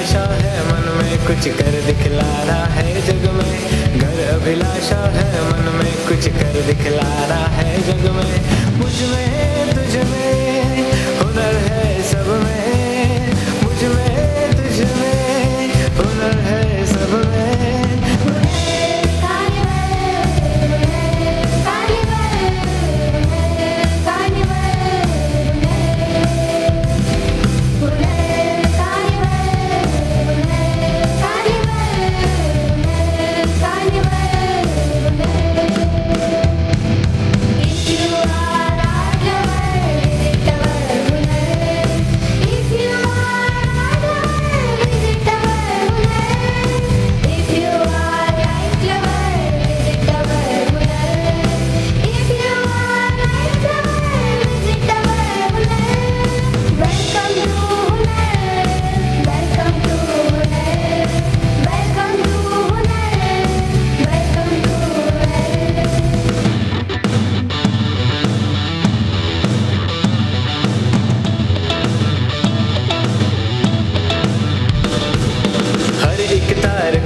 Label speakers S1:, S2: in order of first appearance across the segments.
S1: अभिलाषा है मन में कुछ कर दिखलाना है जग में, घर अभिलाषा है मन में कुछ कर दिखलाना है जग में। मुझ में तुझ में हुनर है सब में, मुझ में तुझ में हुनर है सब में।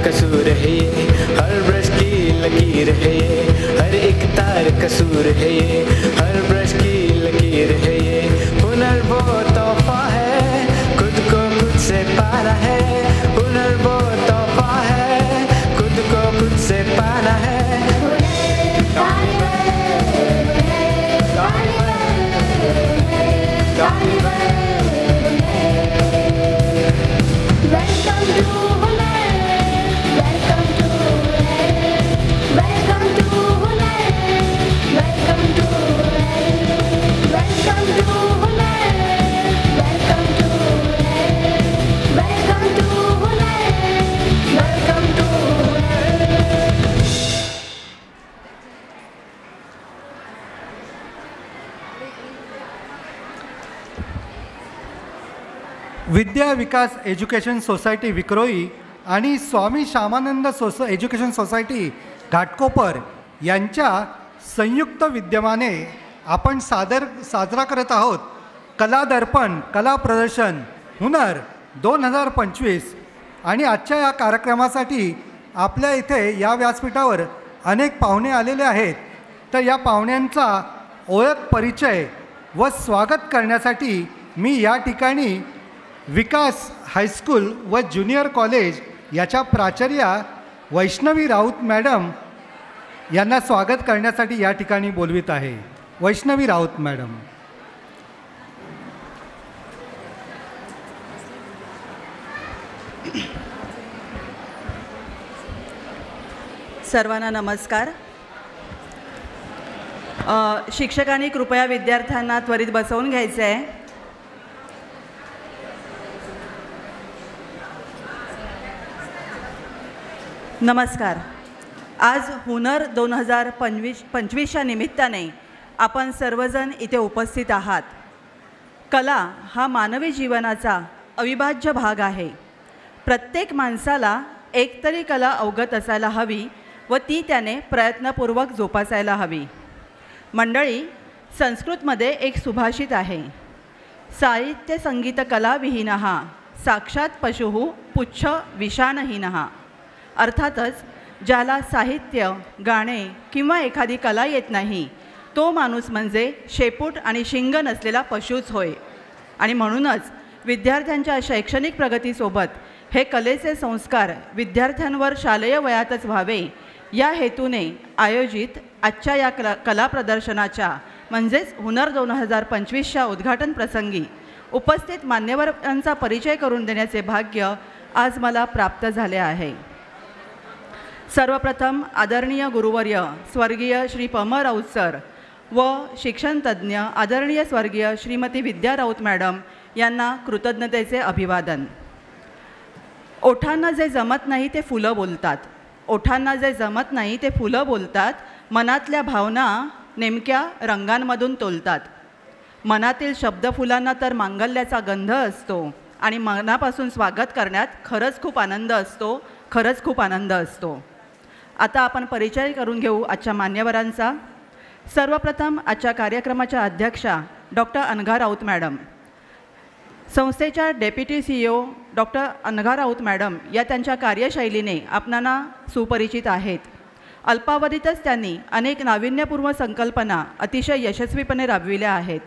S1: कसूर है ये हर ब्रश की लकीर है ये, हर एक तार कसूर है ये हर ब्रश की लकीर है ये। हुनर वो तोहफा है खुद को खुद से पाना है, हुनर वो तोहफा है खुद को खुद से पाना है।
S2: विद्या विकास एज्युकेशन सोसायटी विक्रोळी आणि स्वामी श्यामानंद एज्युकेशन सोसायटी घाटकोपर यांच्या संयुक्त विद्यमाने आपण साजरा करत आहोत कला दर्पण कला प्रदर्शन हुनर 2025। आणि आजच्या या कार्यक्रमासाठी आपल्या इथे या व्यासपीठावर अनेक पाहुणे आलेले आहेत। तर या पाहुण्यांचा ओळख परिचय व स्वागत करण्यासाठी मी या ठिकाणी विकास हायस्कूल व ज्युनियर कॉलेज याच्या प्राचार्या वैष्णवी राऊत मॅडम यांना स्वागत करण्यासाठी या ठिकाणी बोलवित आहे। वैष्णवी राऊत मॅडम।
S3: सर्वांना नमस्कार। शिक्षकांनी कृपया विद्यार्थ्यांना त्वरित बसवून घ्यायचे आहे। नमस्कार। आज हुनर 2025च्या निमित्ताने आपण सर्वजण इथे उपस्थित आहात। कला हा मानवी जीवनाचा अविभाज्य भाग आहे। प्रत्येक माणसाला एकतरी कला अवगत असायला हवी व ती त्याने प्रयत्नपूर्वक जोपासायला हवी। मंडळी, संस्कृतमध्ये एक सुभाषित आहे, साहित्य संगीत कला विहीनः साक्षात पशुः पुच्छ विषाणहीनः। अर्थातच ज्याला साहित्य गाणे किंवा एखादी कला येत नाही तो माणूस म्हणजे शेपूट आणि शिंग नसलेला पशुच होय। आणि म्हणूनच विद्यार्थ्यांच्या शैक्षणिक प्रगतीसोबत हे कलेचे संस्कार विद्यार्थ्यांवर शालेय वयातच व्हावे या हेतूने आयोजित आजच्या या कला प्रदर्शनाच्या म्हणजेच हुनर 2025च्या उद्घाटन प्रसंगी उपस्थित मान्यवरांचा परिचय करून देण्याचे भाग्य आज मला प्राप्त झाले आहे। सर्वप्रथम आदरणीय गुरुवर्य स्वर्गीय श्री पम राऊत सर व शिक्षणतज्ञ आदरणीय स्वर्गीय श्रीमती विद्या राऊत मॅडम यांना कृतज्ञतेचे अभिवादन। ओठांना जे जमत नाही ते फुलं बोलतात, ओठांना जे जमत नाही ते फुलं बोलतात, मनातल्या भावना नेमक्या रंगांमधून तोलतात। मनातील शब्द फुलांना तर मांगल्याचा गंध असतो आणि मनापासून स्वागत करण्यात खरंच खूप आनंद असतो, खरंच खूप आनंद असतो। आता आपण परिचय करून घेऊ आजच्या मान्यवरांचा। सर्वप्रथम आजच्या कार्यक्रमाच्या अध्यक्षा डॉक्टर अनघा राऊत मॅडम, संस्थेच्या deputy CEO doctor Anagha Raut madam या त्यांच्या कार्यशैलीने आपणांना सुपरिचित आहेत. अल्पावधीतच त्यांनी अनेक नाविन्यपूर्ण संकल्पना अतिशय यशस्वीपणे राबविल्या आहेत.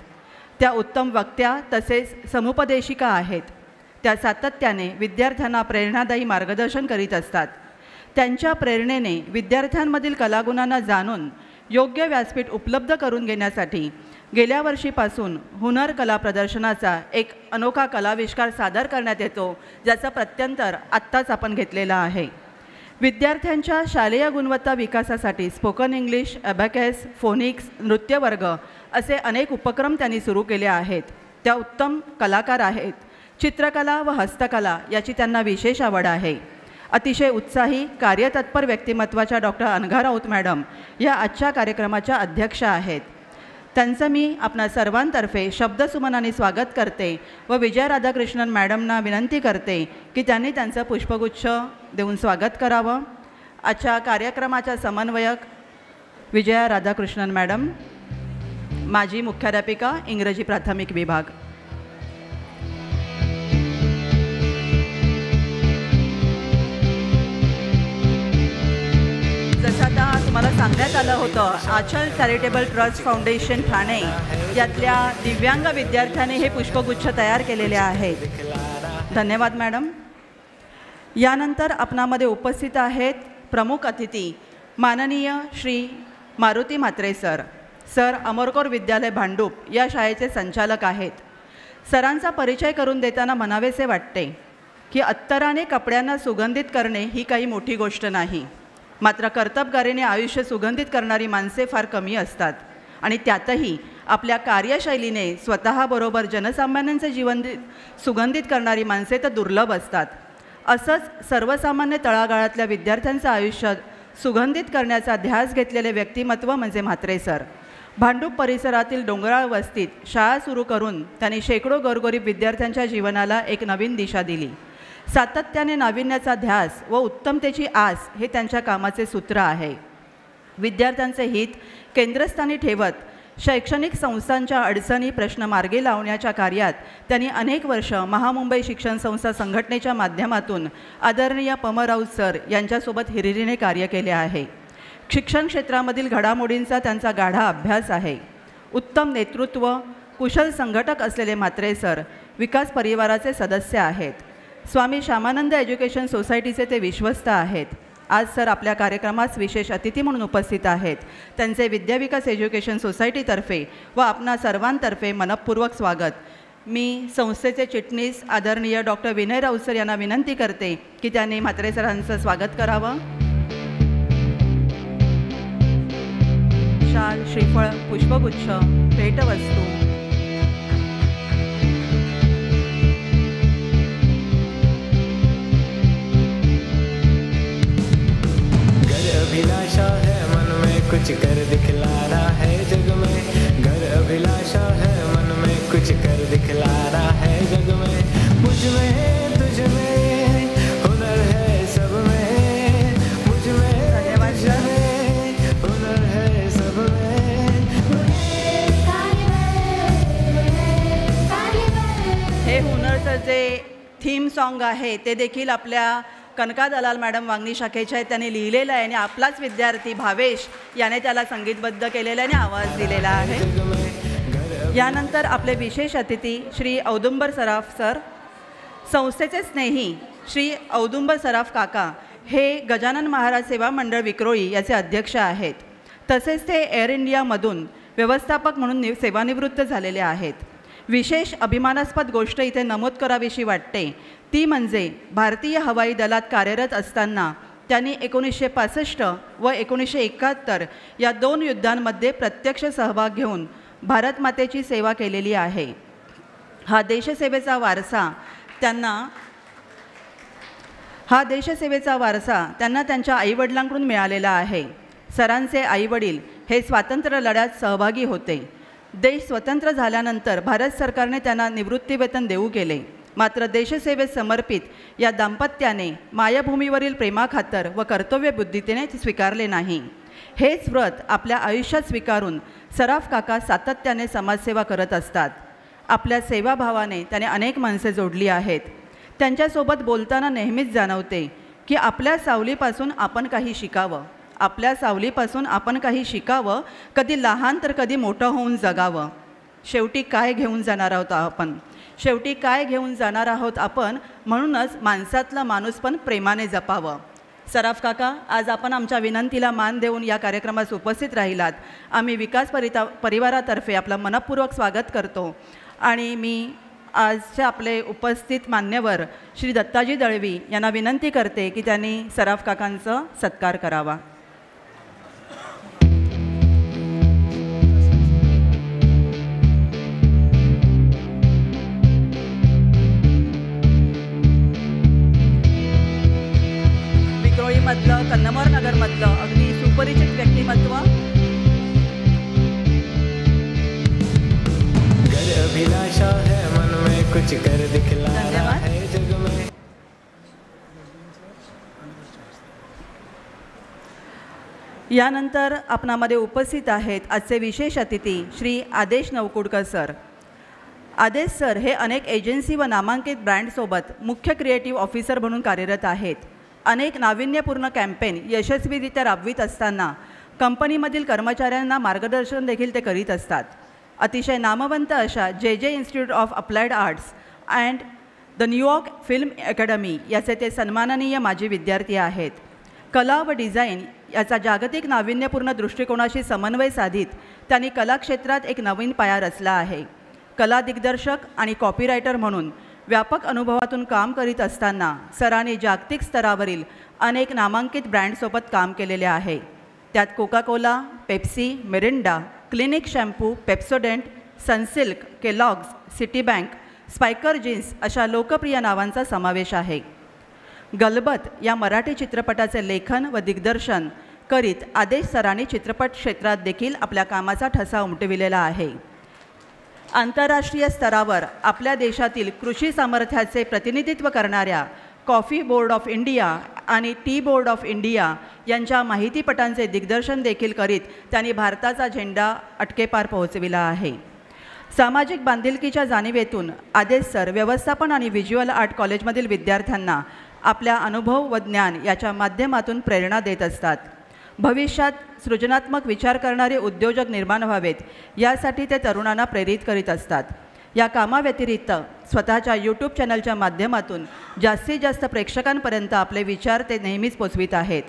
S3: त्या उत्तम वक्त्या तसेच समुपदेशिका आहेत. त्या सातत्याने विद्यार्थ्यांना प्रेरणादायी मार्गदर्शन करीत असतात. त्यांच्या प्रेरणेने विद्यार्थ्यांमधील कलागुणांना जाणून योग्य व्यासपीठ उपलब्ध करून घेण्यासाठी गेल्या वर्षीपासून हुनर कला प्रदर्शनाचा एक अनोखा कलाविष्कार सादर करण्यात येतो, ज्याचं प्रत्यंतर आत्ताच आपण घेतलेलं आहे. विद्यार्थ्यांच्या शालेय गुणवत्ता विकासासाठी स्पोकन इंग्लिश, ॲबॅकस, फोनिक्स, नृत्यवर्ग असे अनेक उपक्रम त्यांनी सुरू केले आहेत. त्या उत्तम कलाकार आहेत. चित्रकला व हस्तकला याची त्यांना विशेष आवड आहे. अतिशय उत्साही कार्यतत्पर व्यक्तिमत्वाच्या डॉक्टर अनघा राऊत मॅडम या आजच्या कार्यक्रमाच्या अध्यक्षा आहेत. त्यांचं मी आपणा सर्वांतर्फे शब्दसुमनाने स्वागत करते व विजय राधाकृष्णन मॅडमना विनंती करते की त्यांनी त्यांचं पुष्पगुच्छ देऊन स्वागत करावं. आजच्या कार्यक्रमाच्या समन्वयक विजया राधाकृष्णन मॅडम, माजी मुख्याध्यापिका, इंग्रजी प्राथमिक विभाग. जसं आता तुम्हाला सांगण्यात आलं होतं, आचल चॅरिटेबल ट्रस्ट फाउंडेशन ठाणे यातल्या दिव्यांग विद्यार्थ्याने हे पुष्पगुच्छ तयार केलेले आहेत. धन्यवाद मॅडम. यानंतर आपणामध्ये उपस्थित आहेत प्रमुख अतिथी माननीय श्री मारुती म्हात्रे सर. सर अमरकौर विद्यालय भांडूप या शाळेचे संचालक आहेत. सरांचा परिचय करून देताना म्हणावेसे वाटते की अत्तराने कपड्यांना सुगंधित करणे ही काही मोठी गोष्ट नाही. मात्र कर्तबगारीने आयुष्य सुगंधित करणारी माणसे फार कमी असतात आणि त्यातही आपल्या कार्यशैलीने स्वतःबरोबर जनसामान्यांचे जीवन सुगंधित करणारी माणसे तर दुर्लभ असतात. असंच सर्वसामान्य तळागाळातल्या विद्यार्थ्यांचं आयुष्य सुगंधित करण्याचा ध्यास घेतलेले व्यक्तिमत्व म्हणजे म्हात्रे सर. भांडूप परिसरातील डोंगराळ वस्तीत शाळा सुरू करून त्यांनी शेकडो गोरगरीब विद्यार्थ्यांच्या जीवनाला एक नवीन दिशा दिली. सातत्याने नाविन्याचा ध्यास व उत्तमतेची आस हे त्यांच्या कामाचे सूत्र आहे. विद्यार्थ्यांचे हित केंद्रस्थानी ठेवत शैक्षणिक संस्थांच्या अडचणी प्रश्न मार्गी लावण्याच्या कार्यात त्यांनी अनेक वर्ष महामुंबई शिक्षण संस्था संघटनेच्या माध्यमातून आदरणीय पमराऊत सर यांच्यासोबत हिरिरीने कार्य केले आहे. शिक्षण क्षेत्रामधील घडामोडींचा त्यांचा गाढा अभ्यास आहे. उत्तम नेतृत्व, कुशल संघटक असलेले म्हात्रे सर विकास परिवाराचे सदस्य आहेत. स्वामी श्यामानंद एज्युकेशन सोसायटीचे ते विश्वस्त आहेत. आज सर आपल्या कार्यक्रमास विशेष अतिथी म्हणून उपस्थित आहेत. त्यांचे विद्याविकास एज्युकेशन सोसायटीतर्फे व आपणा सर्वांतर्फे मनपूर्वक स्वागत. मी संस्थेचे चिटणीस आदरणीय डॉक्टर विनय राऊत सर यांना विनंती करते की त्यांनी म्हात्रे सरांचं स्वागत करावं. शाल, श्रीफळ, पुष्पगुच्छ, भेटवस्तू.
S1: अभिलाषा है मन में कुछ कर दिखलाना है जग में. घर अभिलाषा है मन में कुछ कर दिखलाना है जग में. मुझ में तुझ में हुनर है सब में. मुझ में तुझ में हुनर है सब में.
S3: हे हुनरचं जे थीम सॉन्ग आहे ते देखील आपल्या कनका दलाल मॅडम वांगणी शाखेच्या आहेत. त्यांनी लिहिलेलं आहे आणि आपलाच विद्यार्थी भावेश याने त्याला संगीतबद्ध केलेलं आहे आणि आवाज दिलेला आहे. यानंतर आपले विशेष अतिथी श्री औदुंबर सराफ सर. संस्थेचे स्नेही श्री औदुंबर सराफ काका हे गजानन महाराज सेवा मंडळ विक्रोळी याचे अध्यक्ष आहेत. तसेच ते एअर इंडियामधून व्यवस्थापक म्हणून सेवानिवृत्त झालेले आहेत. विशेष अभिमानास्पद गोष्ट इथे नमूद करावीशी वाटते ती म्हणजे भारतीय हवाई दलात कार्यरत असताना त्यांनी 1965 व 1971 या 2 युद्धांमध्ये प्रत्यक्ष सहभाग घेऊन भारतमातेची सेवा केलेली आहे. हा देशसेवेचा वारसा त्यांना त्यांच्या आईवडिलांकडून मिळालेला आहे. सरांचे आईवडील हे स्वातंत्र्य लढ्यात सहभागी होते. देश स्वतंत्र झाल्यानंतर भारत सरकारने त्यांना निवृत्तीवेतन देऊ केले. मात्र देशसेवेत समर्पित या दाम्पत्याने मायभूमीवरील प्रेमाखातर व कर्तव्यबुद्धीने स्वीकारले नाही. हेच व्रत आपल्या आयुष्यात स्वीकारून सराफ काका सातत्याने समाजसेवा करत असतात. आपल्या सेवाभावाने त्याने अनेक माणसे जोडली आहेत. त्यांच्यासोबत बोलताना नेहमीच जाणवते की आपल्या सावलीपासून आपण काही शिकावं, आपल्या सावलीपासून आपण काही शिकावं, कधी लहान तर कधी मोठं होऊन जगावं. शेवटी काय घेऊन जाणार आहोत आपण, शेवटी काय घेऊन जाणार आहोत आपण, म्हणूनच माणसातला माणूस पण प्रेमाने जपावं. सराफ काका, आज आपण आमच्या विनंतीला मान देऊन या कार्यक्रमास उपस्थित राहिलात. आम्ही विकास परिवारातर्फे आपलं मनपूर्वक स्वागत करतो. आणि मी आजचे आपले उपस्थित मान्यवर श्री दत्ताजी दळवी यांना विनंती करते की त्यांनी सराफ काकांचा सत्कार करावा. विक्रोळीमधलं, कन्नमोर नगरमधलं अगदी सुपरिचित व्यक्तिमत्व,
S1: अभिलाषा है मन में कुछ कर दिखलाना है जग में.
S3: यानंतर आपणामध्ये उपस्थित आहेत आजचे विशेष अतिथी श्री आदेश नवकुडकर सर. आदेश सर हे अनेक एजन्सी व नामांकित ब्रँडसोबत मुख्य क्रिएटिव्ह ऑफिसर म्हणून कार्यरत आहेत. अनेक नाविन्यपूर्ण कॅम्पेन यशस्वीरित्या राबवित असताना कंपनीमधील कर्मचाऱ्यांना मार्गदर्शन देखील ते करीत असतात. अतिशय नामवंत अशा जे institute of applied arts and the New York film academy याचे ते सन्माननीय माजी विद्यार्थी आहेत. कला व डिझाईन याचा जागतिक नाविन्यपूर्ण दृष्टिकोनाशी समन्वय साधित त्यांनी कला क्षेत्रात एक नवीन पाया रचला आहे. कला दिग्दर्शक आणि कॉपीरायटर म्हणून व्यापक अनुभवातून काम करीत असताना सरांनी जागतिक स्तरावरील अनेक नामांकित ब्रँडसोबत काम केलेले आहे. त्यात Coca Cola, Pepsi, Mirinda, Clinic shampoo, Pepsodent, Sunsilk, Kellogg's, Citibank, Spykar jeans अशा लोकप्रिय नावांचा समावेश आहे. गलबत या मराठी चित्रपटाचे लेखन व दिग्दर्शन करीत आदेश सरांनी चित्रपट क्षेत्रात देखील आपल्या कामाचा ठसा उमटविलेला आहे. आंतरराष्ट्रीय स्तरावर आपल्या देशातील कृषी सामर्थ्याचे प्रतिनिधित्व करणाऱ्या कॉफी बोर्ड ऑफ इंडिया आणि टी बोर्ड ऑफ इंडिया यांच्या माहितीपटांचे दिग्दर्शन देखील करीत त्यांनी भारताचा झेंडा अटकेपार पोहोचविला आहे. सामाजिक बांधिलकीच्या जाणीवेतून आदेश सर व्यवस्थापन आणि व्हिज्युअल आर्ट कॉलेजमधील विद्यार्थ्यांना आपल्या अनुभव व ज्ञान याच्या माध्यमातून प्रेरणा देत असतात. भविष्यात सृजनात्मक विचार करणारे उद्योजक निर्माण व्हावेत यासाठी ते तरुणांना प्रेरित करीत असतात. या कामाव्यतिरिक्त स्वतःच्या यूट्यूब चॅनलच्या माध्यमातून जास्तीत जास्त प्रेक्षकांपर्यंत आपले विचार ते नेहमीच पोचवित आहेत.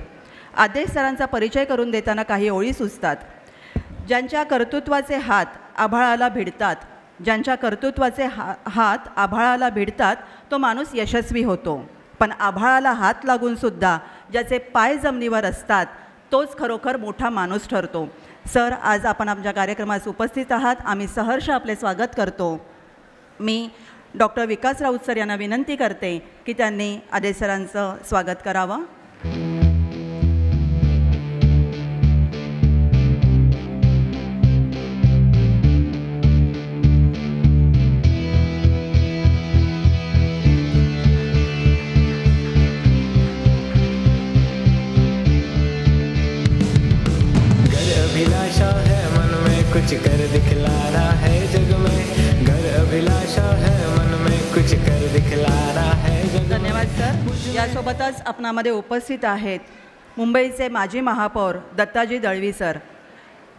S3: आदेश सरांचा परिचय करून देताना काही ओळी सुचतात. ज्यांच्या कर्तृत्वाचे हात आभाळाला भिडतात, ज्यांच्या कर्तृत्वाचे हात आभाळाला भिडतात तो माणूस यशस्वी होतो. पण आभाळाला हात लागूनसुद्धा ज्याचे पाय जमिनीवर असतात तोच खरोखर मोठा माणूस ठरतो. सर, आज आपण आमच्या कार्यक्रमास उपस्थित आहात. आम्ही सहर्ष आपले स्वागत करतो. मी डॉक्टर विकास राऊत सर यांना विनंती करते की त्यांनी आदेश सरांचं स्वागत करावं.
S1: अभिलाषा है मन में कुछ कर दिखलाना है जग में. घर अभिलाषा है मन में कुछ कर दिखलाना है जग.
S3: धन्यवाद सर. यासोबतच आपणामध्ये उपस्थित आहेत मुंबईचे माजी महापौर दत्ताजी दळवी सर.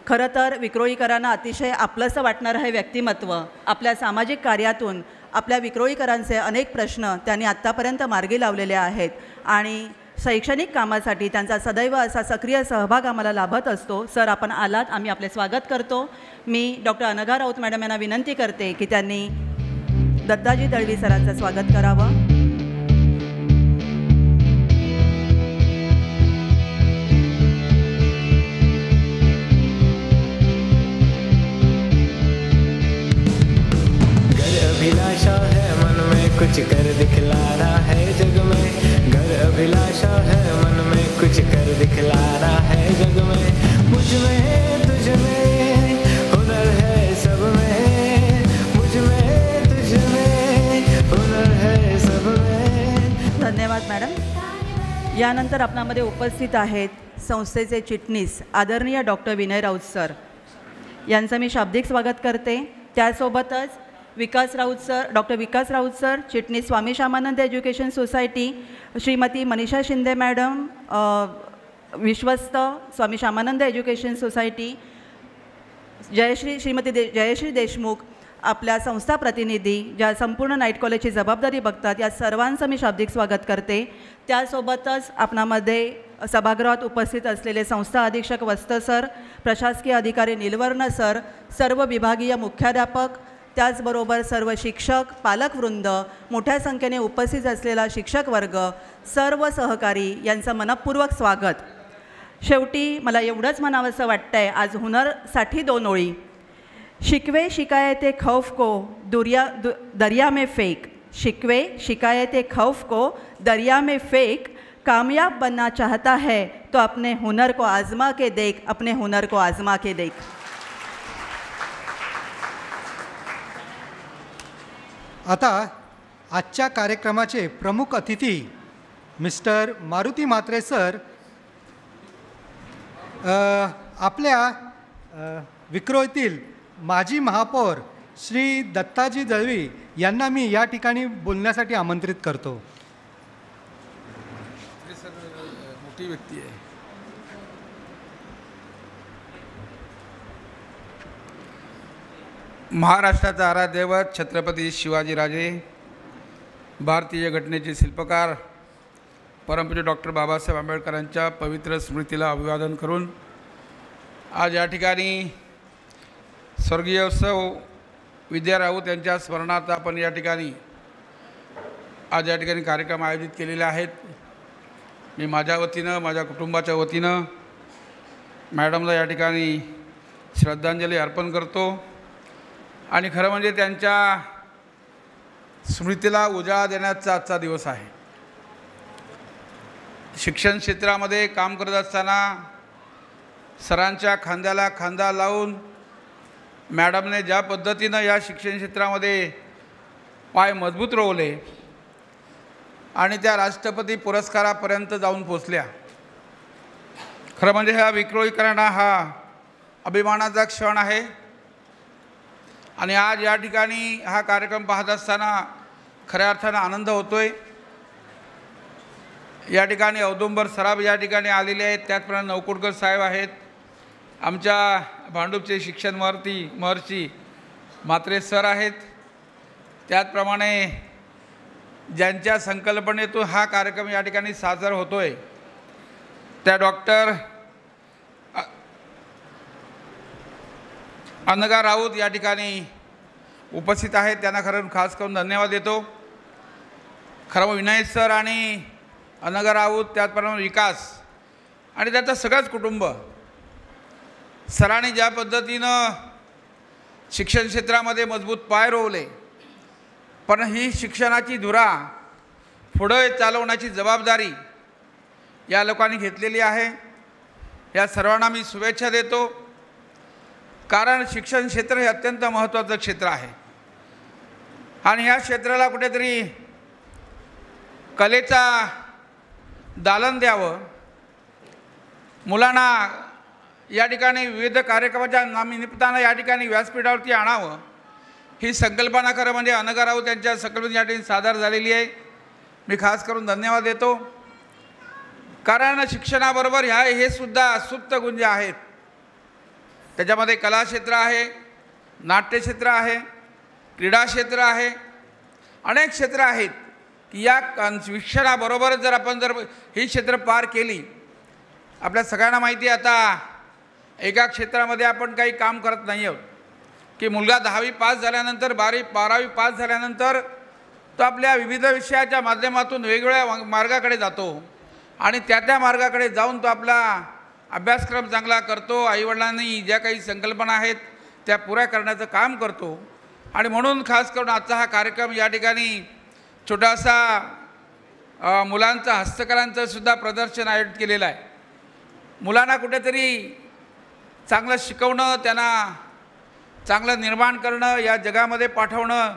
S3: खरं तर विक्रोळीकरांना अतिशय आपलंसं वाटणारं हे व्यक्तिमत्व आपल्या सामाजिक कार्यातून आपल्या विक्रोळीकरांचे अनेक प्रश्न त्यांनी आत्तापर्यंत मार्गी लावलेले आहेत आणि शैक्षणिक कामासाठी त्यांचा सदैव असा सक्रिय सहभाग आम्हाला लाभत असतो. सर, आपण आलात, आम्ही आपले स्वागत करतो. मी डॉक्टर अनघा राऊत मॅडम यांना विनंती करते की त्यांनी दत्ताजी दळवी सरांचं स्वागत करावं.
S1: अभिलाषा है मन में कुछ कर दिखलाना है जग में. घर अभिलाषा है मन में कुछ कर दिखलाना है जग में. मुझ में तुझ में हुनर है सब में. मुझ में तुझ में हुनर है सब में.
S3: धन्यवाद मॅडम. यानंतर आपणामध्ये उपस्थित आहेत संस्थेचे चिटणीस आदरणीय डॉक्टर विनय राऊत सर यांचं मी शाब्दिक स्वागत करते. त्यासोबतच Vikas Raut sir, doctor Vikas Raut sir, चिटणीस Swami Shyamanand education society, Shrimati Manisha Shinde madam, विश्वस्त स्वामी श्यामानंद एज्युकेशन सोसायटी, श्रीमती जयश्री देशमुख, आपल्या संस्था प्रतिनिधी, ज्या संपूर्ण नाईट कॉलेजची जबाबदारी बघतात, या सर्वांचं मी शाब्दिक स्वागत करते. त्यासोबतच आपणामध्ये सभागृहात उपस्थित असलेले संस्था अधीक्षक वस्त सर, प्रशासकीय अधिकारी निलवर्ण सर, सर्व विभागीय मुख्याध्यापक, त्याचबरोबर सर्व शिक्षक, पालकवृंद, मोठ्या संख्येने उपस्थित असलेला शिक्षक वर्ग, सर्व सहकारी यांचं मनपूर्वक स्वागत. शेवटी मला एवढंच म्हणावंसं वाटतंय, आज हुनरसाठी 2 ओळी. शिकवे शिकायते खौफ को दरिया में फेंक, शिकवे शिकायते खौफ को दरिया में फेंक, कामयाब बनना चाहता है तो अपने हुनर को आजमा के देख, अपने हुनर को आजमा के देख.
S2: आता आजच्या कार्यक्रमाचे प्रमुख अतिथी मिस्टर मारुती म्हात्रे सर आपल्या विक्रोळीतील माजी महापौर श्री दत्ताजी दळवी यांना मी या ठिकाणी बोलण्यासाठी आमंत्रित करतो.
S4: मोठी व्यक्ती आहे. महाराष्ट्राचा आराध्यदैवत छत्रपती शिवाजीराजे, भारतीय घटनेचे शिल्पकार परमपूज्य डॉक्टर बाबासाहेब आंबेडकरांच्या पवित्र स्मृतीला अभिवादन करून आज या ठिकाणी स्वर्गीय सौ विद्या राऊत यांच्या स्मरणार्थ आपण या ठिकाणी आज या ठिकाणी कार्यक्रम आयोजित केलेले आहेत. मी माझ्या वतीनं, माझ्या कुटुंबाच्या वतीनं मॅडमला या ठिकाणी श्रद्धांजली अर्पण करतो आणि खरं म्हणजे त्यांच्या स्मृतीला उजाळा देण्याचा आजचा दिवस आहे. शिक्षण क्षेत्रामध्ये काम करत असताना सरांच्या खांद्याला खांदा लावून मॅडमने ज्या पद्धतीनं या शिक्षण क्षेत्रामध्ये पाय मजबूत रोवले आणि त्या राष्ट्रपती पुरस्कारापर्यंत जाऊन पोचल्या. खरं म्हणजे ह्या विक्रोळीकरांना हा अभिमानाचा क्षण आहे आणि आज या ठिकाणी हा कार्यक्रम पाहत असताना खऱ्या अर्थानं आनंद होतोय. या ठिकाणी औदुंबर सराफ या ठिकाणी आलेले आहेत, त्याचप्रमाणे नवकुडकर साहेब आहेत, आमच्या भांडूपचे शिक्षण महर्षी म्हात्रे सर आहेत, त्याचप्रमाणे ज्यांच्या संकल्पनेतून हा कार्यक्रम या ठिकाणी साजरा होतोय त्या डॉक्टर अनघा राऊत या ठिकाणी उपस्थित आहेत. त्यांना खरं खास करून धन्यवाद देतो. खरं विनय सर आणि अनघा राऊत, त्याचप्रमाणे विकास आणि त्याचं सगळंच कुटुंब, सरांनी ज्या पद्धतीनं शिक्षण क्षेत्रामध्ये मजबूत पाय रोवले, पण ही शिक्षणाची धुरा पुढे चालवण्याची जबाबदारी या लोकांनी घेतलेली आहे. या सर्वांना मी शुभेच्छा देतो, कारण शिक्षण क्षेत्र हे अत्यंत महत्त्वाचं क्षेत्र आहे आणि ह्या क्षेत्राला कुठेतरी कलेचा दालन द्यावं, मुलांना या ठिकाणी विविध कार्यक्रमाच्या निमित्तानं या ठिकाणी व्यासपीठावरती आणावं, ही संकल्पना खरं म्हणजे अनघा राऊत यांच्या संकल्पने या ठिकाणी सादर झालेली आहे. मी खास करून धन्यवाद देतो, कारण शिक्षणाबरोबर हे सुद्धा सुप्त गुंज आहेत. त्याच्यामध्ये कला क्षेत्र आहे, नाट्य क्षेत्र आहे, क्रीडा क्षेत्र आहे, अनेक क्षेत्र आहेत की या शिक्षणाबरोबर जर आपण ही क्षेत्र पार केली, आपल्या सगळ्यांना माहिती आहे आता एका क्षेत्रामध्ये आपण काही काम करत नाही आहोत की मुलगा 10वी पास झाल्यानंतर 12वी पास झाल्यानंतर तो आपल्या विविध विषयाच्या माध्यमातून वेगवेगळ्या मार्गाकडे जातो आणि त्या मार्गाकडे जाऊन तो आपला अभ्यासक्रम चांगला करतो, आईवडिलांनी ज्या काही संकल्पना आहेत त्या पुऱ्या करण्याचं काम करतो. आणि म्हणून खास करून आजचा हा कार्यक्रम या ठिकाणी छोटासा मुलांचा हस्तकलांचं सुद्धा प्रदर्शन आयोजित केलेलं आहे. मुलांना कुठेतरी चांगलं शिकवणं, त्यांना चांगलं निर्माण करणं, या जगामध्ये पाठवणं,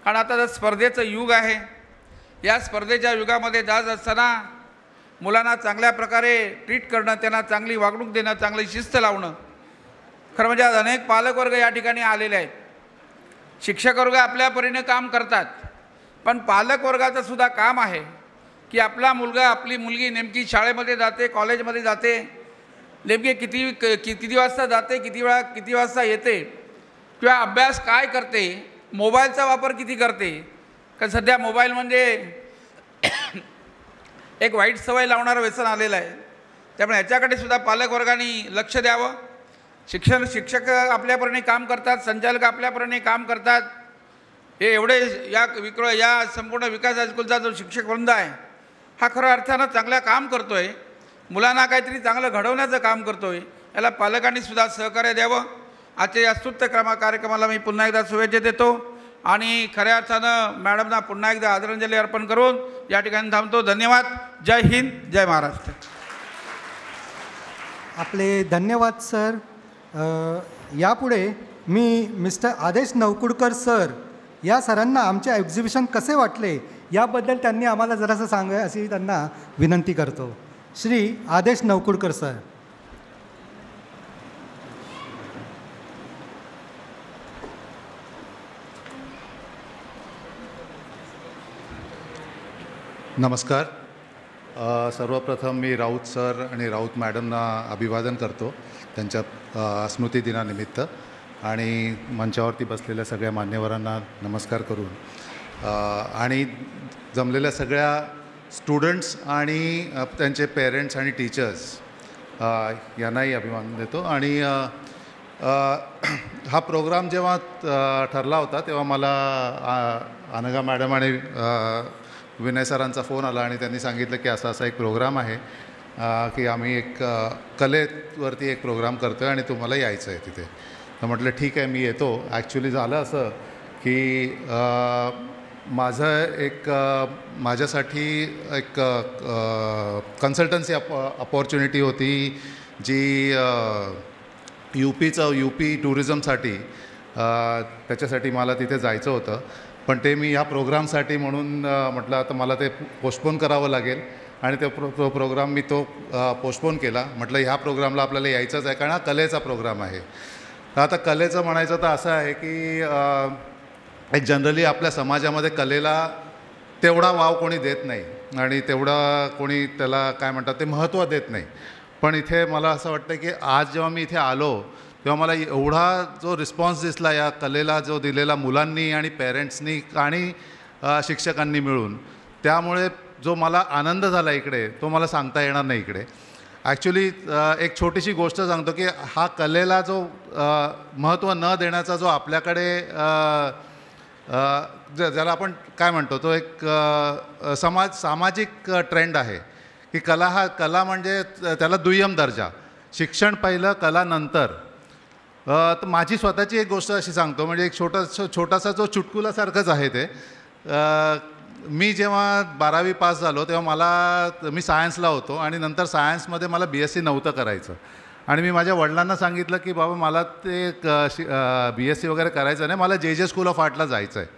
S4: कारण आता स्पर्धेचं युग आहे. या स्पर्धेच्या युगामध्ये जात असताना मुलांना चांगल्या प्रकारे ट्रीट करणं, त्यांना चांगली वागणूक देणं, चांगली शिस्त लावणं. खरं म्हणजे आज अनेक पालकवर्ग या ठिकाणी आलेले आहेत. शिक्षक वर्ग आपल्या परीने काम करतात, पण पालक वर्गाचं सुद्धा काम आहे की आपला मुलगा आपली मुलगी नेमकी शाळेमध्ये जाते, कॉलेजमध्ये जाते, नेमके किती वाजता जाते, किती वाजता येते, किंवा अभ्यास काय करते, मोबाईलचा वापर किती करते. कारण सध्या मोबाईल म्हणजे एक वाईट सवय लावणारं व्यसन आलेलं आहे. त्यामुळे याच्याकडे सुद्धा पालक वर्गाने लक्ष द्यावं. शिक्षक आपल्यापरीने काम करतात, संचालक आपल्यापरीने काम करतात. हे एवढे या संपूर्ण विकास हायस्कूलचा जो शिक्षक वृंद आहे हा खऱ्या अर्थानं चांगलं काम करतो आहे, मुलांना काहीतरी चांगलं घडवण्याचं काम करतो आहे. याला पालकांनी सुद्धा सहकार्य द्यावं. आजच्या या स्तुत्य कार्यक्रमाला मी पुन्हा एकदा शुभेच्छा देतो आणि खऱ्या अर्थानं मॅडमना पुन्हा एकदा आदरांजली अर्पण करून या ठिकाणी थांबतो. धन्यवाद. जय हिंद, जय महाराष्ट्र.
S2: आपले धन्यवाद सर. यापुढे मी मिस्टर आदेश नवकुडकर सर या सरांना आमचे एक्झिबिशन कसे वाटले याबद्दल त्यांनी आम्हाला जरासं सांगा अशी त्यांना विनंती करतो. श्री आदेश नवकुडकर सर.
S5: नमस्कार. सर्वप्रथम मी राऊत सर आणि राऊत मॅडमना अभिवादन करतो त्यांच्या स्मृतिदिनानिमित्त आणि मंचावरती बसलेल्या सगळ्या मान्यवरांना नमस्कार करून आणि जमलेल्या सगळ्या स्टुडंट्स आणि त्यांचे पेरेंट्स आणि टीचर्स यांनाही अभिमान देतो. आणि हा प्रोग्राम जेव्हा ठरला होता तेव्हा मला अनघा मॅडम आणि विनय सरांचा फोन आला आणि त्यांनी सांगितलं की असा एक प्रोग्राम आहे की आम्ही एक कलेवरती एक प्रोग्राम करतो आहे आणि तुम्हाला यायचं आहे तिथे. तर म्हटलं ठीक आहे मी येतो. ॲक्च्युली झालं असं की माझ्यासाठी एक कन्सल्टन्सी अपॉर्च्युनिटी होती जी यूपी टुरिझमसाठी त्याच्यासाठी मला तिथे जायचं होतं. पण ते मी ह्या प्रोग्रामसाठी म्हणून म्हटलं आता मला ते पोस्टपोन करावं लागेल आणि तो प्रोग्राम मी पोस्टपोन केला. म्हटलं ह्या प्रोग्रामला आपल्याला यायचंच आहे कारण हा कलेचा प्रोग्राम आहे. तर आता कलेचं म्हणायचं तर असं आहे की एक जनरली आपल्या समाजामध्ये कलेला तेवढा वाव कोणी देत नाही आणि तेवढा कोणी त्याला काय म्हणतात ते महत्त्व देत नाही. पण इथे मला असं वाटतं की आज जेव्हा मी इथे आलो तेव्हा मला एवढा जो रिस्पॉन्स दिसला या कलेला जो दिलेला मुलांनी आणि पेरेंट्सनी आणि शिक्षकांनी मिळून, त्यामुळे जो मला आनंद झाला इकडे तो मला सांगता येणार नाही इकडे. ॲक्च्युली एक छोटीशी गोष्ट सांगतो की हा कलेला जो महत्त्व न देण्याचा जो आपल्याकडे ज्याला आपण काय म्हणतो तो एक सामाजिक ट्रेंड आहे की कला म्हणजे त्याला दुय्यम दर्जा, शिक्षण पहिलं कला नंतर. तर माझी स्वतःची एक गोष्ट अशी सांगतो, म्हणजे एक छोटासा जो चुटकुलासारखंच आहे ते. मी जेव्हा 12वी पास झालो तेव्हा मी सायन्सला होतो आणि नंतर सायन्समध्ये मला BSc नव्हतं करायचं आणि मी माझ्या वडिलांना सांगितलं की बाबा मला ते BSc वगैरे करायचं नाही, मला JJ स्कूल ऑफ आर्टला जायचं आहे.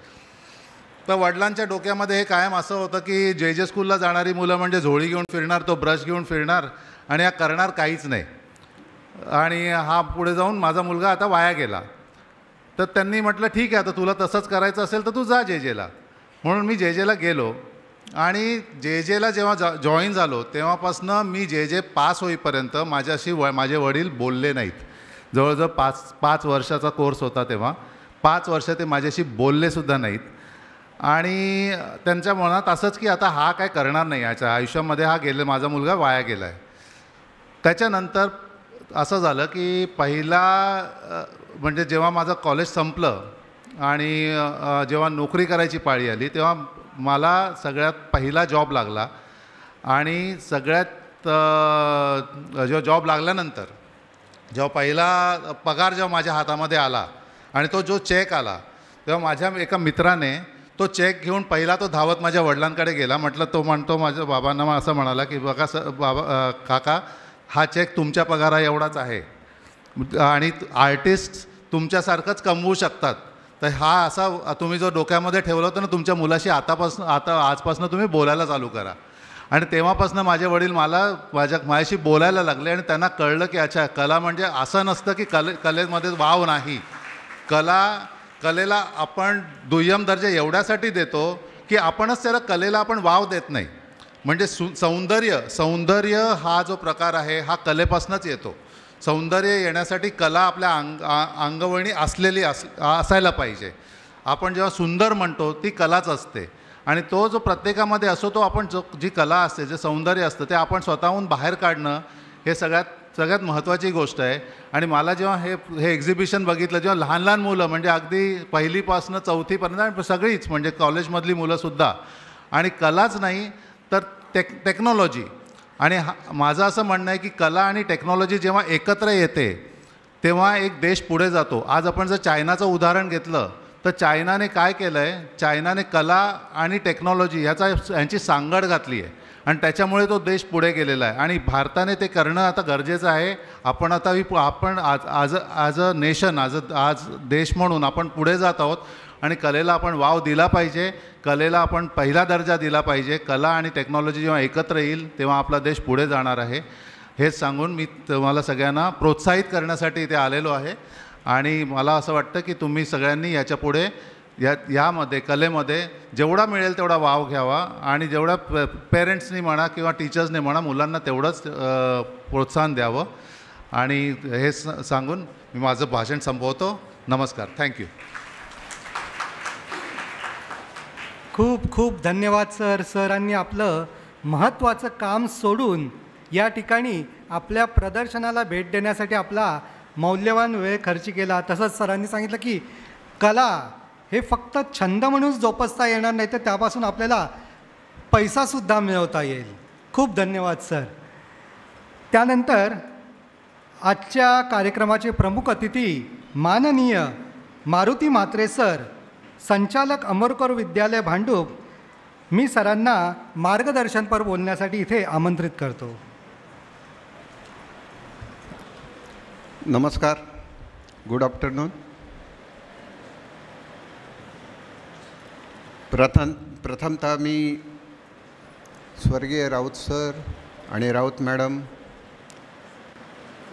S5: तर वडिलांच्या डोक्यामध्ये हे कायम असं होतं की JJ स्कूलला जाणारी मुलं म्हणजे झोळी घेऊन फिरणार, तो ब्रश घेऊन फिरणार आणि हा करणार काहीच नाही आणि हा पुढे जाऊन माझा मुलगा आता वाया गेला. तर त्यांनी म्हटलं ठीक आहे आता तुला तसंच करायचं असेल तर तू जा JJला. म्हणून मी JJला गेलो आणि JJला जेव्हा जॉईन झालो तेव्हापासून मी JJ पास होईपर्यंत माझ्याशी माझे वडील बोलले नाहीत. जवळजवळ 5 वर्षाचा कोर्स होता तेव्हा. 5 वर्ष ते माझ्याशी बोललेसुद्धा नाहीत आणि त्यांच्या मनात असंच की आता हा काय करणार नाही याच्या आयुष्यामध्ये, हा माझा मुलगा वाया गेला आहे. त्याच्यानंतर असं झालं की म्हणजे जेव्हा माझं कॉलेज संपलं आणि जेव्हा नोकरी करायची पाळी आली तेव्हा मला सगळ्यात पहिला जॉब लागला आणि सगळ्यात जेव्हा जॉब लागल्यानंतर जेव्हा पहिला पगार जेव्हा माझ्या हातामध्ये आला आणि तो जो चेक आला तेव्हा माझ्या एका मित्राने तो चेक घेऊन पहिला तो धावत माझ्या वडिलांकडे गेला. तो म्हणतो माझ्या बाबांना असं म्हणाला की बघा काका हा चेक तुमच्या पगारा एवढाच आहे आणि आर्टिस्ट तुमच्यासारखंच कमवू शकतात, तर हा असा तुम्ही जो डोक्यामध्ये ठेवलं होतं ना तुमच्या मुलाशी आजपासून तुम्ही बोलायला चालू करा. आणि तेव्हापासून माझे वडील माझ्याशी बोलायला लागले आणि त्यांना कळलं की अच्छा कला म्हणजे असं नसतं की कलेमध्ये वाव नाही. कला कलेला आपण दुय्यम दर्जा एवढ्यासाठी देतो की आपणच त्याला कलेला आपण वाव देत नाही. म्हणजे सौंदर्य हा जो प्रकार आहे हा कलेपासूनच येतो. सौंदर्य येण्यासाठी कला आपल्या अंगवळणी असलेली असायला पाहिजे. आपण जेव्हा सुंदर म्हणतो ती कलाच असते आणि तो जो प्रत्येकामध्ये असतो तो आपण जी कला असते, जे सौंदर्य असतं ते आपण स्वतःहून बाहेर काढणं हे सगळ्यात महत्त्वाची गोष्ट आहे. आणि मला जेव्हा हे एक्झिबिशन बघितलं, जेव्हा लहान लहान मुलं म्हणजे अगदी पहिलीपासून चौथीपर्यंत सगळीच म्हणजे कॉलेजमधली मुलंसुद्धा, आणि कलाच नाही तर टेक्नॉलॉजी. आणि माझं असं म्हणणं आहे की कला आणि टेक्नॉलॉजी जेव्हा एकत्र येते तेव्हा एक देश पुढे जातो. आज आपण जर चायनाचं उदाहरण घेतलं तर चायनाने काय केलं आहे, चायनाने कला आणि टेक्नॉलॉजी यांची सांगड घातली आहे आणि त्याच्यामुळे तो देश पुढे गेलेला आहे. आणि भारताने ते करणं आता गरजेचं आहे. आपण आज अ नेशन आज देश म्हणून आपण पुढे जात आहोत आणि कलेला आपण वाव दिला पाहिजे. कलेला आपण पहिला दर्जा दिला पाहिजे. कला आणि टेक्नॉलॉजी जेव्हा एकत्र येईल तेव्हा आपला देश पुढे जाणार आहे. हेच सांगून मी तुम्हाला सगळ्यांना प्रोत्साहित करण्यासाठी इथे आलेलो आहे. आणि मला असं वाटतं की तुम्ही सगळ्यांनी याच्यापुढे यामध्ये कलेमध्ये जेवढा मिळेल तेवढा वाव घ्यावा आणि जेवढा पेरेंट्सनी म्हणा किंवा टीचर्सने म्हणा मुलांना तेवढंच प्रोत्साहन द्यावं. आणि हे सांगून मी माझं भाषण संपवतो. नमस्कार. थँक्यू.
S2: खूप खूप धन्यवाद सर. सरांनी आपलं महत्त्वाचं काम सोडून या ठिकाणी आपल्या प्रदर्शनाला भेट देण्यासाठी आपला मौल्यवान वेळ खर्च केला. तसंच सरांनी सांगितलं की कला हे फक्त छंद म्हणून जोपासता येणार नाही तर त्यापासून आपल्याला पैसासुद्धा मिळवता येईल. खूप धन्यवाद सर. त्यानंतर आजच्या कार्यक्रमाचे प्रमुख अतिथी माननीय मारुती म्हात्रे सर, संचालक अमरकोर विद्यालय भांडूप, मी सरांना मार्गदर्शनपर बोलण्यासाठी इथे आमंत्रित करतो.
S6: नमस्कार. Good afternoon. प्रथमतः मी स्वर्गीय राऊत सर आणि राऊत मॅडम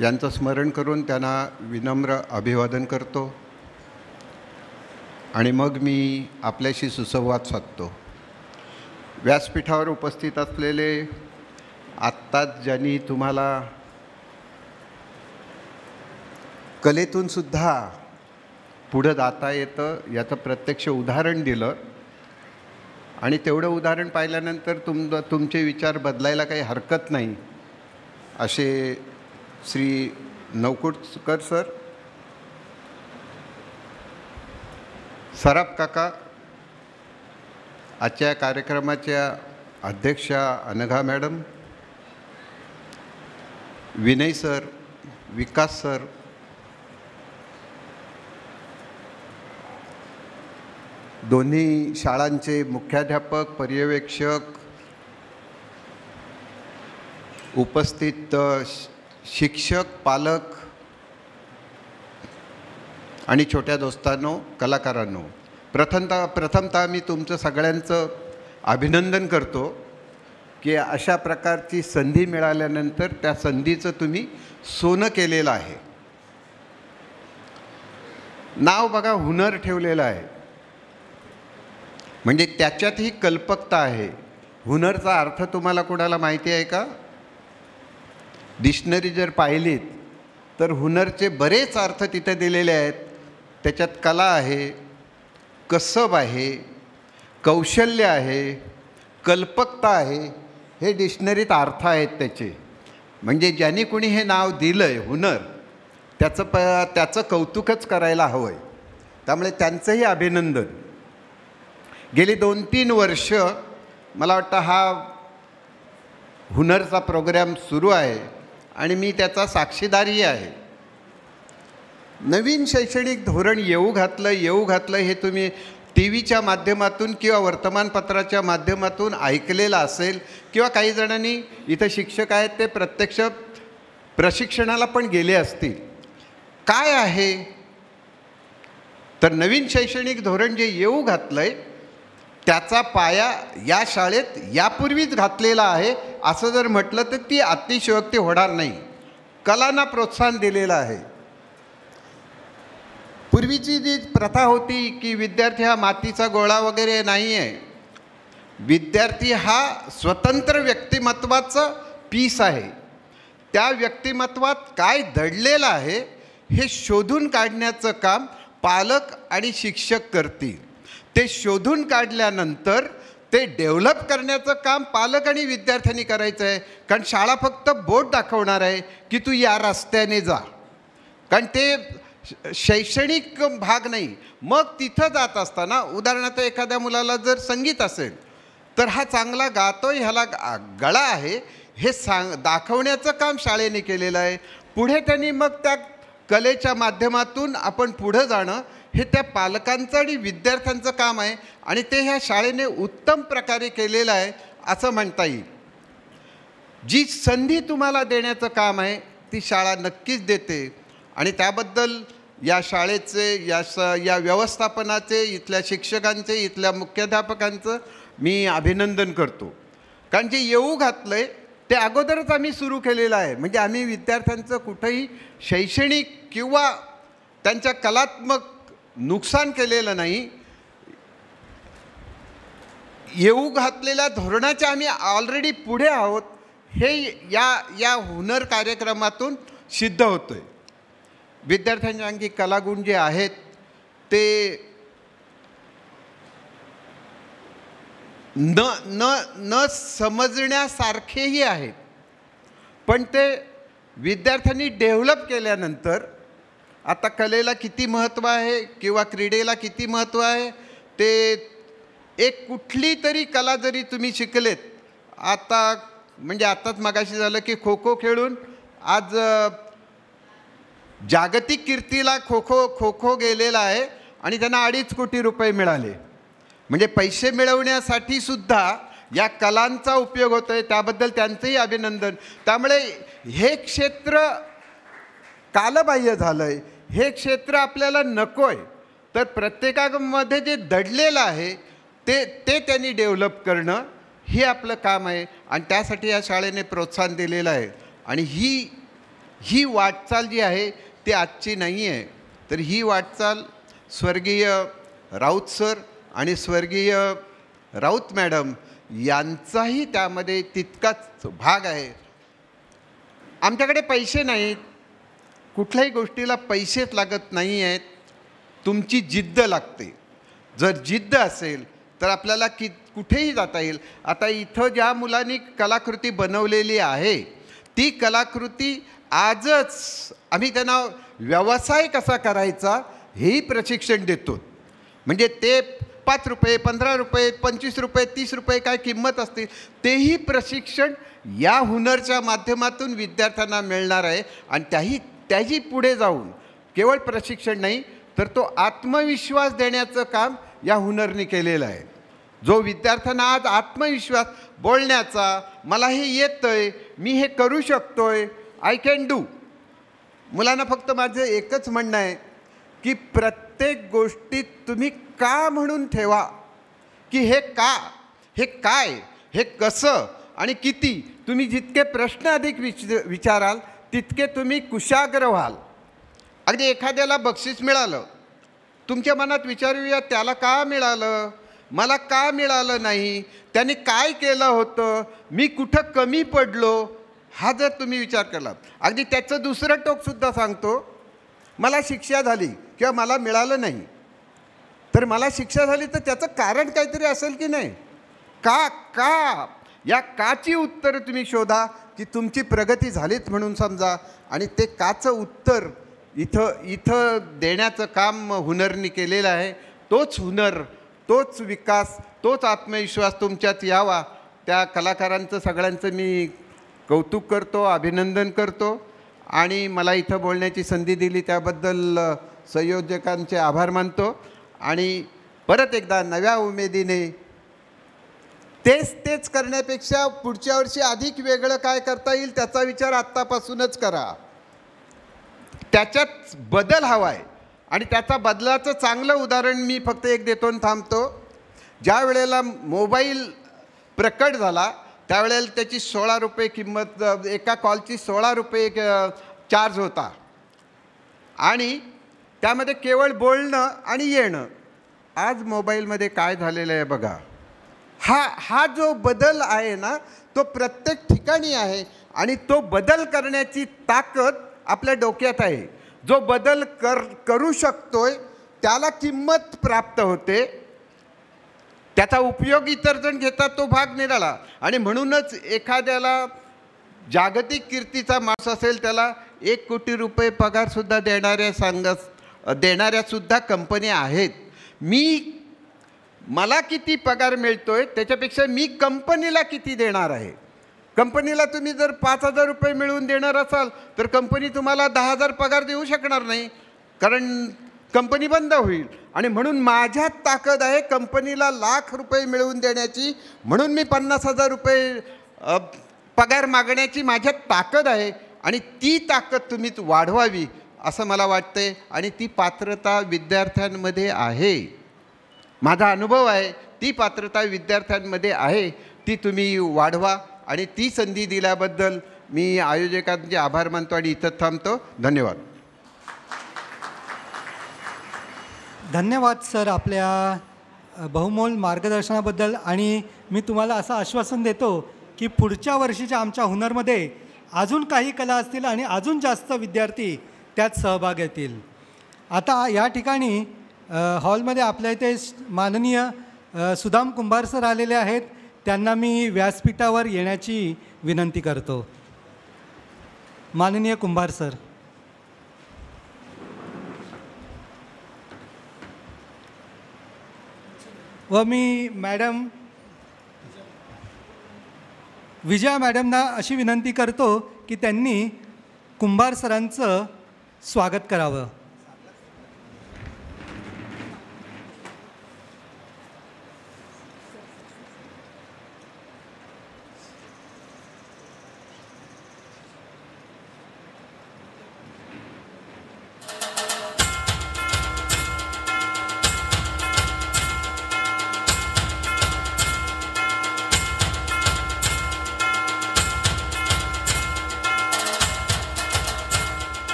S6: यांचं स्मरण करून त्यांना विनम्र अभिवादन करतो आणि मग मी आपल्याशी सुसंवाद साधतो. व्यासपीठावर उपस्थित असलेले आत्ताच ज्यांनी तुम्हाला कलेतूनसुद्धा पुढं जाता येतं याचं प्रत्यक्ष उदाहरण दिलं आणि तेवढं उदाहरण पाहिल्यानंतर तुमचे विचार बदलायला काही हरकत नाही असे श्री नवकुटकर सर, सराफ काका, आजच्या कार्यक्रमाच्या अध्यक्षा अनघा मॅडम, विनय सर, विकास सर, दोन्ही शाळांचे मुख्याध्यापक, पर्यवेक्षक, उपस्थित शिक्षक, पालक आणि छोट्या दोस्तांनो, कलाकारांनो, प्रथमतः मी तुमचं सगळ्यांचं अभिनंदन करतो की अशा प्रकारची संधी मिळाल्यानंतर त्या संधीचं तुम्ही सोनं केलेलं आहे. नाव बघा, हुनर ठेवलेलं आहे, म्हणजे त्याच्यातही कल्पकता आहे. हुनरचा अर्थ तुम्हाला कोणाला माहिती आहे का? डिक्शनरी जर पाहिलीत तर हुनरचे बरेच अर्थ तिथे दिलेले आहेत. त्याच्यात कला आहे, कसब आहे, कौशल्य आहे, कल्पकता आहे, हे डिक्शनरीत अर्थ आहेत त्याचे. म्हणजे ज्यांनी कोणी हे नाव दिलं आहे हुनर, त्याचं कौतुकच करायला हवं आहे. त्यामुळे त्यांचंही अभिनंदन. गेली 2-3 वर्ष मला वाटतं हा हुनरचा प्रोग्रॅम सुरू आहे आणि मी त्याचा साक्षीदारही आहे. नवीन शैक्षणिक धोरण येऊ घातलं हे तुम्ही टी व्हीच्या माध्यमातून किंवा वर्तमानपत्राच्या माध्यमातून ऐकलेलं असेल किंवा काही जणांनी इथं शिक्षक आहेत ते प्रत्यक्ष प्रशिक्षणाला पण गेले असतील. काय आहे तर नवीन शैक्षणिक धोरण जे येऊ घातलं आहे त्याचा पाया या शाळेत यापूर्वीच घातलेला आहे असं जर म्हटलं तर ती अतिशयोक्ती होणार नाही. कलांना प्रोत्साहन दिलेलं आहे. पूर्वीची जी प्रथा होती की विद्यार्थी हा मातीचा गोळा वगैरे नाही आहे, विद्यार्थी हा स्वतंत्र व्यक्तिमत्वाचं पीस आहे. त्या व्यक्तिमत्वात काय दडलेलं आहे हे शोधून काढण्याचं काम पालक आणि शिक्षक करतील. ते शोधून काढल्यानंतर ते डेव्हलप करण्याचं काम पालक आणि विद्यार्थ्यांनी करायचं आहे. कारण शाळा फक्त बोर्ड दाखवणार आहे की तू या रस्त्याने जा, कारण ते शैक्षणिक भाग नाही. मग तिथं जात असताना उदाहरणार्थ एखाद्या मुलाला जर संगीत असेल तर हा चांगला गातोय, ह्याला गळा आहे हे दाखवण्याचं काम शाळेने केलेलं आहे. पुढे त्यांनी मग त्या कलेच्या माध्यमातून आपण पुढं जाणं हे त्या पालकांचं आणि विद्यार्थ्यांचं काम आहे आणि ते ह्या शाळेने उत्तम प्रकारे केलेलं आहे असं म्हणता येईल. जी संधी तुम्हाला देण्याचं काम आहे ती शाळा नक्कीच देते आणि त्याबद्दल या शाळेचे या व्यवस्थापनाचे, इथल्या शिक्षकांचे, इथल्या मुख्याध्यापकांचं मी अभिनंदन करतो. कारण जे येऊ घातलं आहे ते अगोदरच आम्ही सुरू केलेलं आहे. म्हणजे आम्ही विद्यार्थ्यांचं कुठंही शैक्षणिक किंवा त्यांच्या कलात्मक नुकसान केलेलं नाही. येऊ घातलेल्या धोरणाच्या आम्ही ऑलरेडी पुढे आहोत हे या हुनर कार्यक्रमातून सिद्ध होतं आहे. विद्यार्थ्यांच्या अंगी कलागुण जे आहेत ते न समजण्यासारखेही आहेत, पण ते विद्यार्थ्यांनी डेव्हलप केल्यानंतर आता कलेला किती महत्त्व आहे किंवा क्रीडेला किती महत्त्व आहे ते एक कुठली तरी कला जरी तुम्ही शिकलेत, आता म्हणजे आत्ताच मगाशी झालं की खो खो खेळून आज जागतिक कीर्तीला खो खो गेलेला आहे आणि त्यांना 2.5 कोटी रुपये मिळाले. म्हणजे पैसे मिळवण्यासाठी सुद्धा या कलांचा उपयोग होतो आहे, त्याबद्दल त्यांचंही अभिनंदन. त्यामुळे हे क्षेत्र कालबाह्य झालं आहे, हे क्षेत्र आपल्याला नको आहे. तर प्रत्येकामध्ये जे दडलेलं आहे ते त्यांनी डेव्हलप करणं हे आपलं काम आहे आणि त्यासाठी या शाळेने प्रोत्साहन दिलेलं आहे. आणि ही वाटचाल जी आहे ती आजची नाही आहे, तर ही वाटचाल स्वर्गीय राऊत सर आणि स्वर्गीय राऊत मॅडम यांचाही त्यामध्ये तितकाच भाग आहे. आमच्याकडे पैसे नाहीत, कुठल्याही गोष्टीला पैसेच लागत नाही आहेत, तुमची जिद्द लागते. जर जिद्द असेल तर आपल्याला कुठेही जाता येईल. आता इथं ज्या मुलांनी कलाकृती बनवलेली आहे ती कलाकृती आजच आम्ही त्यांना व्यवसाय कसा करायचा हेही प्रशिक्षण देतो. म्हणजे ते 5 रुपये, 15 रुपये, 25 रुपये, 30 रुपये काय किंमत असते तेही प्रशिक्षण या हुनरच्या माध्यमातून विद्यार्थ्यांना मिळणार आहे. आणि त्याही पुढे जाऊन केवळ प्रशिक्षण नाही तर तो आत्मविश्वास देण्याचं काम या हुनरने केलेलं आहे. जो विद्यार्थ्यांना आज आत्मविश्वास बोलण्याचा, मला हे येतं आहे, मी हे करू शकतो आहे, आय कॅन डू. मुलांना फक्त माझं एकच म्हणणं आहे की प्रत्येक गोष्टीत तुम्ही का म्हणून ठेवा, की हे का, हे काय, हे कसं आणि किती. तुम्ही जितके प्रश्न अधिक विचाराल तितके तुम्ही कुशाग्र व्हाल. अगदी एखाद्याला बक्षीस मिळालं, तुमच्या मनात विचारूया त्याला का मिळालं, मला का मिळालं नाही, त्याने काय केलं होतं, मी कुठं कमी पडलो, हा जर तुम्ही विचार केला. अगदी त्याचं दुसरं टोकसुद्धा सांगतो, मला शिक्षा झाली किंवा मला मिळालं नाही, तर मला शिक्षा झाली तर त्याचं कारण काहीतरी असेल की नाही. का या काची उत्तरं तुम्ही शोधा की तुमची प्रगती झालीच म्हणून समजा. आणि ते काचं उत्तर इथं देण्याचं काम हुनरनी केलेलं आहे. तोच हुनर, तोच विकास, तोच आत्मविश्वास तुमच्यात यावा. त्या कलाकारांचं सगळ्यांचं मी कौतुक करतो, अभिनंदन करतो आणि मला इथं बोलण्याची संधी दिली त्याबद्दल संयोजकांचे आभार मानतो. आणि परत एकदा नव्या उमेदीने तेच करण्यापेक्षा पुढच्या वर्षी अधिक वेगळं काय करता येईल त्याचा विचार आत्तापासूनच करा. त्याच्यात बदल हवा आहे आणि त्याचा बदलाचं चांगलं उदाहरण मी फक्त एक देतो आणि थांबतो. ज्या वेळेला मोबाईल प्रकट झाला त्यावेळेला त्याची 16 रुपये किंमत, एका कॉलची 16 रुपये चार्ज होता आणि त्यामध्ये केवळ बोलणं आणि येणं. आज मोबाईलमध्ये काय झालेलं आहे बघा, हा जो बदल आहे ना तो प्रत्येक ठिकाणी आहे आणि तो बदल करण्याची ताकद आपल्या डोक्यात आहे. जो बदल करू शकतोय त्याला किंमत प्राप्त होते, त्याचा उपयोग इतर जण घेतात, तो भाग निराळा. आणि म्हणूनच एखाद्याला जागतिक कीर्तीचा माणूस असेल त्याला 1 कोटी रुपये पगारसुद्धा देणाऱ्यासुद्धा कंपन्या आहेत. मला किती पगार मिळतोय त्याच्यापेक्षा मी कंपनीला किती देणार आहे. कंपनीला तुम्ही जर 5,000 रुपये मिळवून देणार असाल तर कंपनी तुम्हाला 10,000 पगार देऊ शकणार नाही, कारण कंपनी बंद होईल. आणि म्हणून माझ्यात ताकद आहे कंपनीला लाख रुपये मिळवून देण्याची, म्हणून मी 50,000 रुपये पगार मागण्याची माझ्यात ताकद आहे. आणि ती ताकद तुम्ही वाढवावी असं मला वाटतंय. आणि ती पात्रता विद्यार्थ्यांमध्ये आहे, माझा अनुभव आहे, ती पात्रता विद्यार्थ्यांमध्ये आहे. ती तुम्ही वाढवा. आणि ती संधी दिल्याबद्दल मी आयोजकांचे आभार मानतो आणि इथं थांबतो. धन्यवाद.
S2: धन्यवाद सर आपल्या बहुमोल मार्गदर्शनाबद्दल. आणि मी तुम्हाला असं आश्वासन देतो की पुढच्या वर्षीच्या आमच्या हुनरमध्ये अजून काही कला असतील आणि अजून जास्त विद्यार्थी त्यात सहभाग घेतील. आता या ठिकाणी हॉलमध्ये आपल्या इथे माननीय सुदाम कुंभार सर आलेले आहेत. त्यांना मी व्यासपीठावर येण्याची विनंती करतो. माननीय कुंभार सर. व मी मॅडम विजया मॅडमना अशी विनंती करतो की त्यांनी कुंभार सरांचं स्वागत करावं.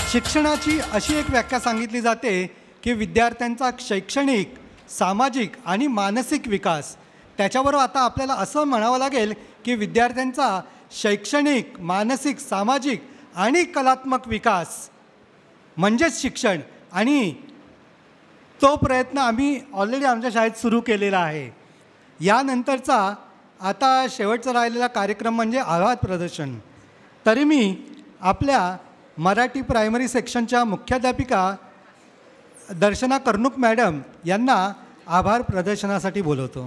S2: शिक्षणाची अशी एक व्याख्या सांगितली जाते की विद्यार्थ्यांचा शैक्षणिक, सामाजिक आणि मानसिक विकास. त्याच्याबरोबर आता आपल्याला असं म्हणावं लागेल की विद्यार्थ्यांचा शैक्षणिक, मानसिक, सामाजिक आणि कलात्मक विकास म्हणजेच शिक्षण. आणि तो प्रयत्न आम्ही ऑलरेडी आमच्या शाळेत सुरू केलेला आहे. यानंतरचा आता शेवटचा राहिलेला कार्यक्रम म्हणजे आभार प्रदर्शन. तरी मी आपल्या मराठी प्रायमरी सेक्शनच्या मुख्याध्यापिका दर्शना कर्णुक मॅडम यांना आभार प्रदर्शनासाठी बोलवतो.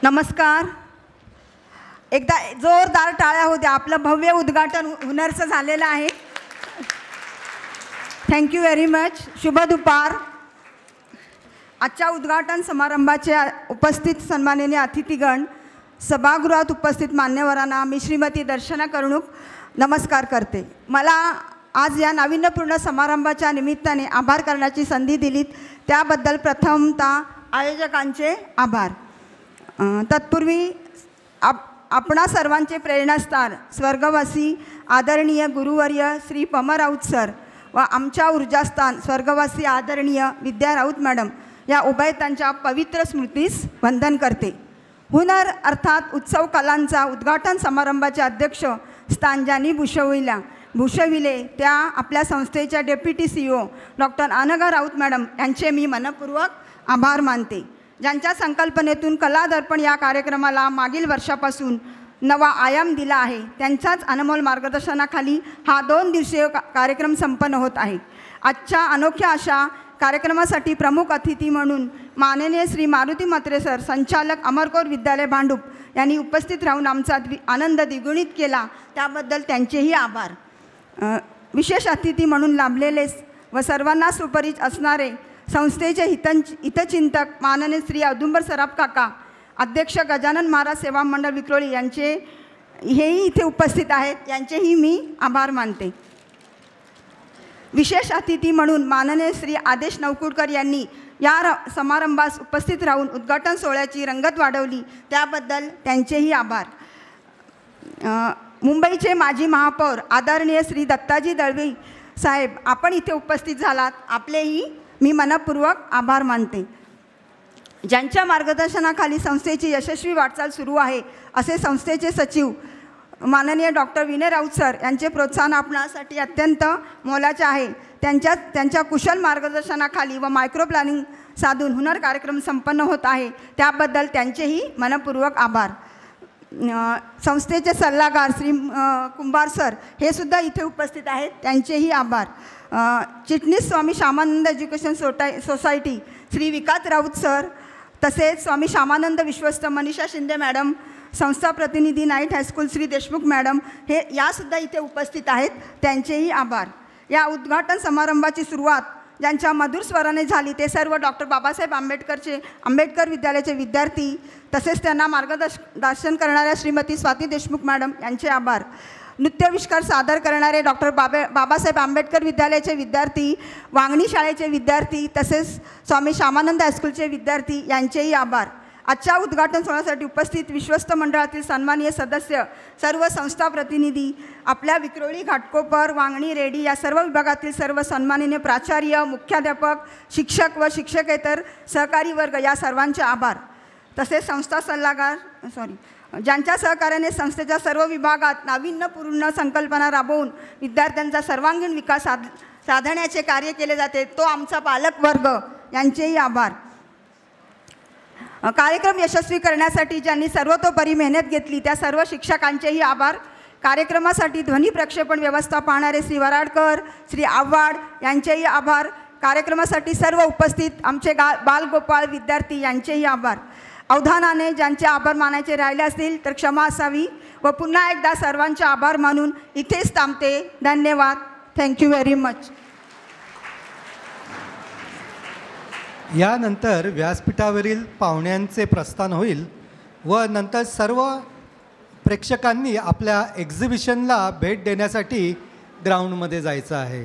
S7: नमस्कार. एकदा जोरदार टाळ्या होऊ द्या. आपलं भव्य उद्घाटन हुनरचं झालेलं आहे. Thank you very much. शुभ दुपार. आजच्या उद्घाटन समारंभाचे उपस्थित सन्माननीय अतिथीगण, सभागृहात उपस्थित मान्यवरांना मी श्रीमती दर्शना कर्णुक नमस्कार करते. मला आज या नाविन्यपूर्ण समारंभाच्या निमित्ताने आभार करण्याची संधी दिलीत त्याबद्दल प्रथमतः आयोजकांचे आभार. तत्पूर्वी आपणा सर्वांचे प्रेरणास्थान स्वर्गवासी आदरणीय गुरुवर्य श्री पम राऊत सर व आमच्या ऊर्जास्थान स्वर्गवासी आदरणीय विद्या राऊत मॅडम या उभयतांच्या पवित्र स्मृतीस वंदन करते. हुनर अर्थात उत्सव कलांचा उद्घाटन समारंभाचे अध्यक्ष स्थान ज्यांनी भूषविले त्या आपल्या संस्थेच्या deputy CEO doctor Anagha Raut madam यांचे मी मनपूर्वक आभार मानते. ज्यांच्या संकल्पनेतून कला दर्पण या कार्यक्रमाला मागील वर्षापासून नवा आयाम दिला आहे, त्यांच्याच अनमोल मार्गदर्शनाखाली हा 2 दिवसीय कार्यक्रम संपन्न होत आहे. आजच्या अनोख्या अशा कार्यक्रमासाठी प्रमुख अतिथी म्हणून माननीय श्री मारुती म्हात्रे सर, संचालक अमरकौर विद्यालय भांडूप यांनी उपस्थित राहून आमचा आनंद द्विगुणित केला, त्याबद्दल त्यांचेही आभार. विशेष अतिथी म्हणून लाभलेले व सर्वांना सुपरिचित असणारे संस्थेचे हितचिंतक माननीय श्री औदुंबर सराफ काका, अध्यक्ष गजानन महाराज सेवा मंडळ विक्रोळी यांचे हेही इथे उपस्थित आहेत, यांचेही मी आभार मानते. विशेष अतिथी म्हणून माननीय श्री आदेश नवकुडकर यांनी या समारंभास उपस्थित राहून उद्घाटन सोहळ्याची रंगत वाढवली, त्याबद्दल त्यांचेही आभार. मुंबईचे माजी महापौर आदरणीय श्री दत्ताजी दळवी साहेब, आपण इथे उपस्थित झालात, आपलेही मी मनपूर्वक आभार मानते. ज्यांच्या मार्गदर्शनाखाली संस्थेची यशस्वी वाटचाल सुरू आहे असे संस्थेचे सचिव माननीय डॉक्टर विनय राऊत सर यांचे प्रोत्साहन आपणासाठी अत्यंत मोलाचे आहे. त्यांच्या कुशल मार्गदर्शनाखाली व मायक्रो प्लॅनिंग साधून हुनर कार्यक्रम संपन्न होत आहे, त्याबद्दल त्यांचेही मनपूर्वक आभार. संस्थेचे सल्लागार श्री कुंभार सर हे सुद्धा इथे उपस्थित आहेत, त्यांचेही आभार. चिटणीस स्वामी शामानंद एज्युकेशन सोसायटी श्री विकास राऊत सर, तसेच स्वामी शामानंद विश्वस्त मनीषा शिंदे मॅडम, संस्था प्रतिनिधी night high school Shri Deshmukh madam हे यासुद्धा इथे उपस्थित आहेत, त्यांचेही आभार. या उद्घाटन समारंभाची सुरुवात ज्यांच्या मधुर स्वराने झाली ते सर्व डॉक्टर बाबासाहेब आंबेडकर विद्यालयाचे विद्यार्थी, तसेच त्यांना मार्गदर्शन करणाऱ्या श्रीमती स्वाती देशमुख मॅडम यांचे आभार. नृत्यविष्कार सादर करणारे डॉक्टर बाबासाहेब आंबेडकर विद्यालयाचे विद्यार्थी, वांगणी शाळेचे विद्यार्थी, तसेच स्वामी शामानंद हायस्कूलचे विद्यार्थी यांचेही आभार. आजच्या उद्घाटन सोहळ्यासाठी उपस्थित विश्वस्त मंडळातील सन्माननीय सदस्य, सर्व संस्था प्रतिनिधी, आपल्या विक्रोळी, घाटकोपर, वांगणी, रेडी या सर्व विभागातील सर्व सन्माननीय प्राचार्य, मुख्याध्यापक, शिक्षक व शिक्षकेतर सहकारी वर्ग या सर्वांचे आभार. तसेच संस्था सल्लागार ज्यांच्या सहकार्याने संस्थेच्या सर्व विभागात नाविन्यपूर्ण संकल्पना राबवून विद्यार्थ्यांचा सर्वांगीण विकास साधण्याचे कार्य केले जाते, तो आमचा पालक वर्ग यांचेही आभार. कार्यक्रम यशस्वी करण्यासाठी ज्यांनी सर्वतोपरी मेहनत घेतली त्या सर्व शिक्षकांचेही आभार. कार्यक्रमासाठी ध्वनी प्रक्षेपण व्यवस्था पाहणारे श्री वराडकर, श्री आव्हाड यांचेही आभार. कार्यक्रमासाठी सर्व उपस्थित आमचे बालगोपाळ विद्यार्थी यांचेही आभार. अवधानाने ज्यांचे आभार मानायचे राहिले असतील तर क्षमा असावी व पुन्हा एकदा सर्वांचे आभार मानून इथेच थांबते. धन्यवाद. Thank you very much.
S2: यानंतर व्यासपीठावरील पाहुण्यांचे प्रस्थान होईल व नंतर सर्व प्रेक्षकांनी आपल्या एक्झिबिशनला भेट देण्यासाठी ग्राउंडमध्ये जायचं आहे.